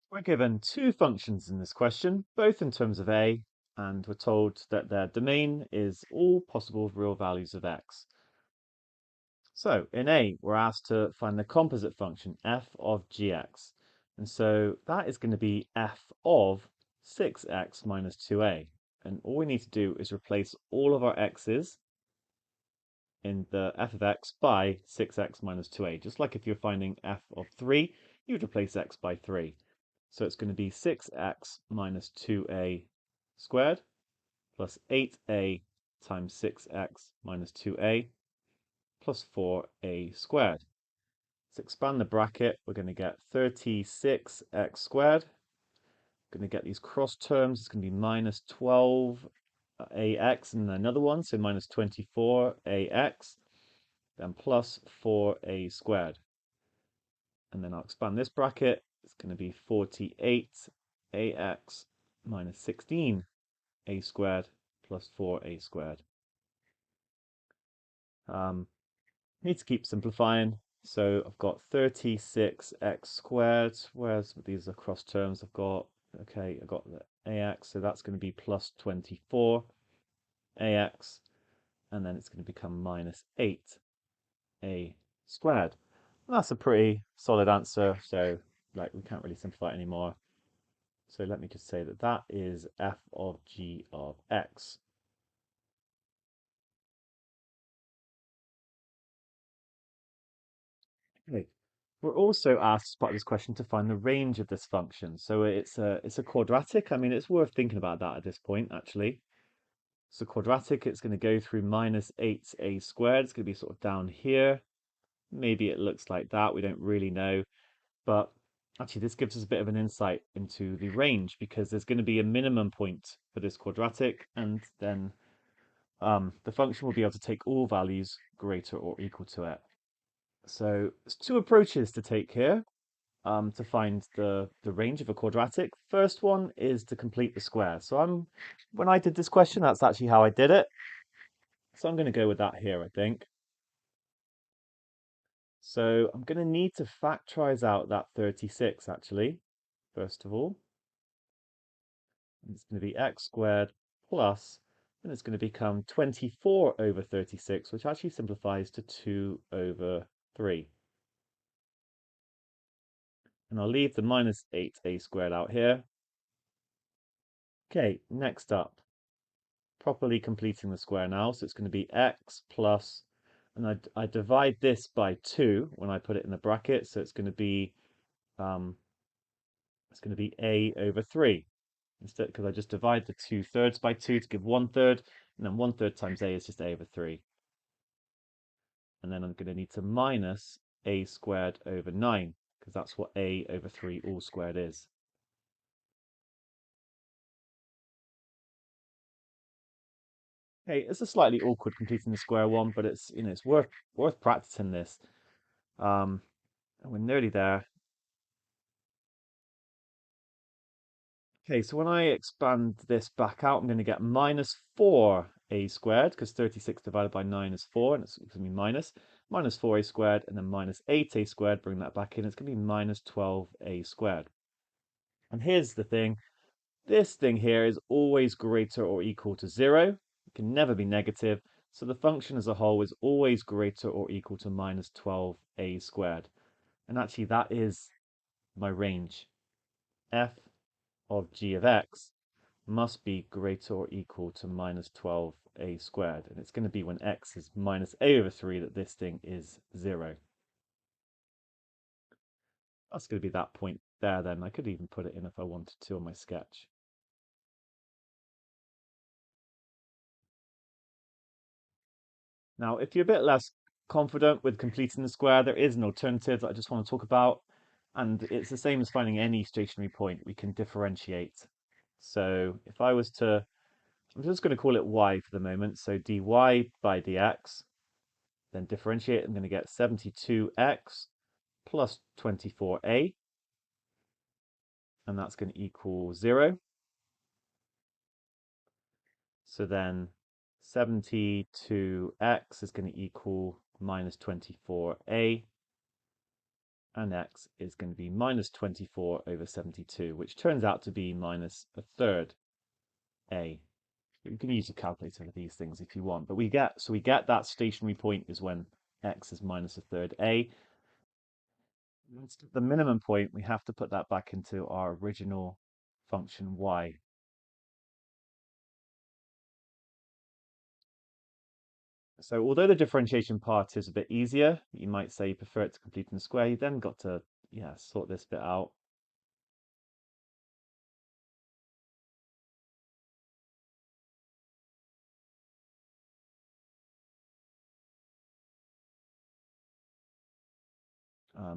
We're given two functions in this question, both in terms of a, and we're told that their domain is all possible real values of x. So in a, we're asked to find the composite function f of gx. And so that is going to be f of 6x minus 2a. And all we need to do is replace all of our x's in the f of x by 6x minus 2a. Just like if you're finding f of 3, you would replace x by 3. So it's going to be 6x minus 2a squared plus 8a times 6x minus 2a plus 4a squared. Let's expand the bracket. We're going to get 36x squared. Going to get these cross terms. It's going to be minus 12ax and another one, so minus 24ax, then plus 4a squared. And then I'll expand this bracket. It's going to be 48ax minus 16a squared plus 4a squared. Need to keep simplifying. So I've got 36x squared, whereas these are cross terms. I've got the ax, so that's going to be plus 24ax, and then it's going to become minus 8a squared. And that's a pretty solid answer, so like we can't really simplify it anymore. So let me just say that that is f of g of x. Okay. We're also asked as part of this question to find the range of this function. So it's a quadratic. I mean, it's worth thinking about that at this point, actually. So quadratic, it's going to go through minus 8a squared. It's going to be sort of down here. Maybe it looks like that. We don't really know. But actually, this gives us a bit of an insight into the range because there's going to be a minimum point for this quadratic, and then the function will be able to take all values greater or equal to it. So there's two approaches to take here to find the range of a quadratic. First one is to complete the square. So when I did this question, that's actually how I did it. So I'm going to go with that here, I think. So I'm going to need to factorize out that 36 actually, first of all. And it's going to be x squared plus, and it's going to become 24 over 36, which actually simplifies to 2 over 3. And I'll leave the minus 8a squared out here. Okay, next up, properly completing the square now. So it's going to be x plus, and I divide this by 2 when I put it in the bracket. So um, it's going to be a over 3 instead, because I just divide the 2/3 by 2 to give 1/3, and then 1/3 times a is just a over 3. And then I'm going to need to minus a squared over 9, because that's what a over 3 all squared is. Okay, it's a slightly awkward completing the square one, but it's worth practicing this. And we're nearly there. Okay, so when I expand this back out, I'm going to get minus 4a squared, because 36 divided by 9 is 4, and it's going to be minus 4a squared, and then minus 8a squared, bring that back in, it's going to be minus 12a squared. And here's the thing, this thing here is always greater or equal to 0. It can never be negative, so the function as a whole is always greater or equal to minus 12a squared. And actually that is my range. F of g of x must be greater or equal to minus 12a squared. And it's going to be when x is minus a over 3 that this thing is 0. That's going to be that point there then. I could even put it in if I wanted to on my sketch. Now, if you're a bit less confident with completing the square, there is an alternative that I just want to talk about. And it's the same as finding any stationary point. We can differentiate. So if I was to, I'm just going to call it y for the moment. So dy by dx, then differentiate, I'm going to get 72x plus 24a, and that's going to equal 0. So then 72x is going to equal minus 24a, and x is going to be minus 24 over 72, which turns out to be minus a third a. You can use a calculator for these things if you want, but we get that stationary point is when x is minus a third a. The minimum point, we have to put that back into our original function y. So although the differentiation part is a bit easier, you might say you prefer it to complete in the square, you then got to sort this bit out.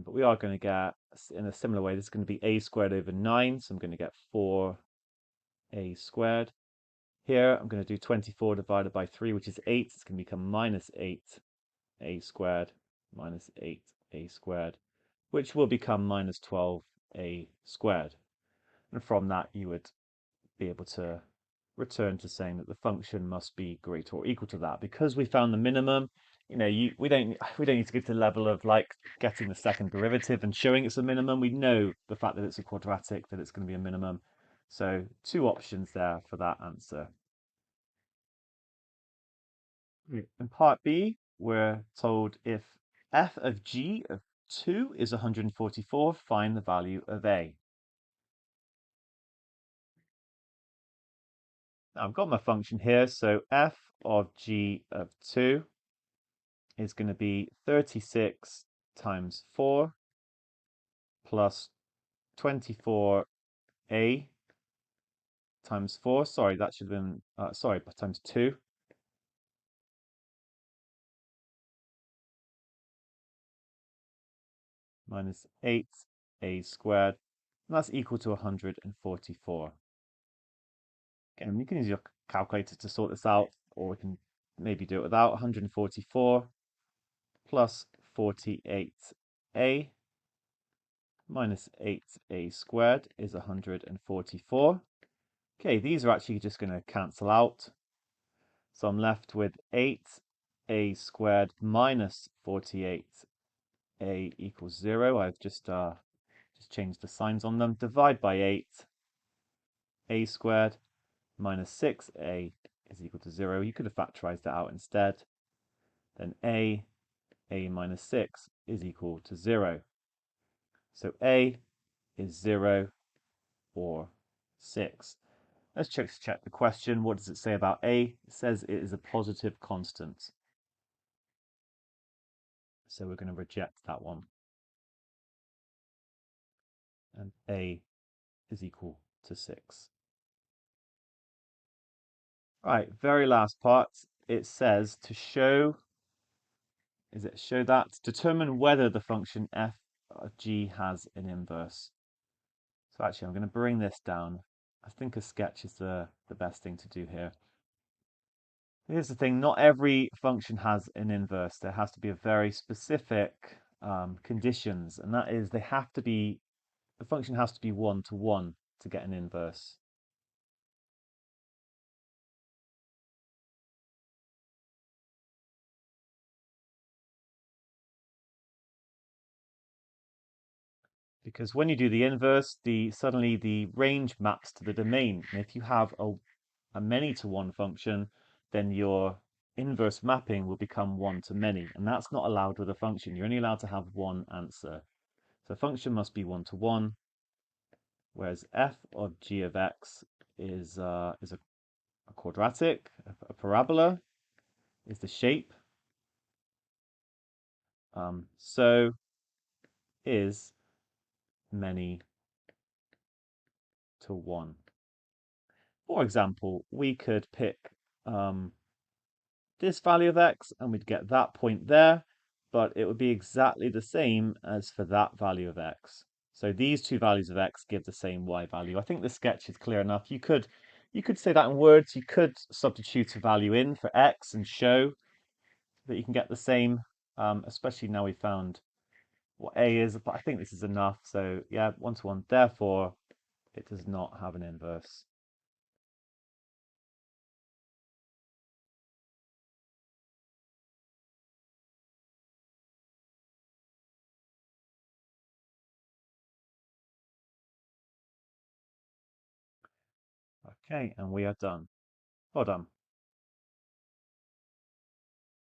But we are going to get, in a similar way, this is going to be a squared over 9, so I'm going to get 4a squared. Here, I'm going to do 24 divided by 3, which is 8. It's going to become minus 8a squared minus 8a squared, which will become minus 12a squared. And from that, you would be able to return to saying that the function must be greater or equal to that. Because we found the minimum, we don't need to go to the level of like getting the second derivative and showing it's a minimum. We know the fact that it's a quadratic, that it's going to be a minimum. So two options there for that answer. In part B, we're told if f of g of 2 is 144, find the value of a. Now I've got my function here, so f of g of 2 is going to be 36 times 4 plus 24a times 4. Sorry, that should have been, times 2. Minus 8a squared. And that's equal to 144. Again, you can use your calculator to sort this out, or we can maybe do it without. 144 plus 48a minus 8a squared is 144. Okay, these are actually just going to cancel out. So I'm left with 8a squared minus 48a equals 0. I've just changed the signs on them. Divide by 8a squared minus 6a is equal to 0. You could have factorized that out instead. Then a minus 6 is equal to 0. So a is 0 or 6. Let's check the question. What does it say about a? It says it is a positive constant. So we're going to reject that one. And a is equal to 6. Right, very last part. It says to show that determine whether the function f of g has an inverse. So actually I'm going to bring this down. I think a sketch is the best thing to do here. Here's the thing, not every function has an inverse. There has to be a very specific conditions, and that is the function has to be 1-to-1 to get an inverse. Because when you do the inverse, suddenly the range maps to the domain. And if you have a many-to-one function, then your inverse mapping will become 1-to-many. And that's not allowed with a function. You're only allowed to have one answer. So a function must be 1-to-1, whereas f of g of x is a quadratic, a parabola is the shape. So is many to one. For example, we could pick this value of x and we'd get that point there, but it would be exactly the same as for that value of x. So these two values of x give the same y value. I think the sketch is clear enough. You could say that in words. You could substitute a value in for x and show that you can get the same, especially now we found what a is, but I think this is enough. So yeah, 1-to-1. Therefore, it does not have an inverse. Okay, and we are done. Well done.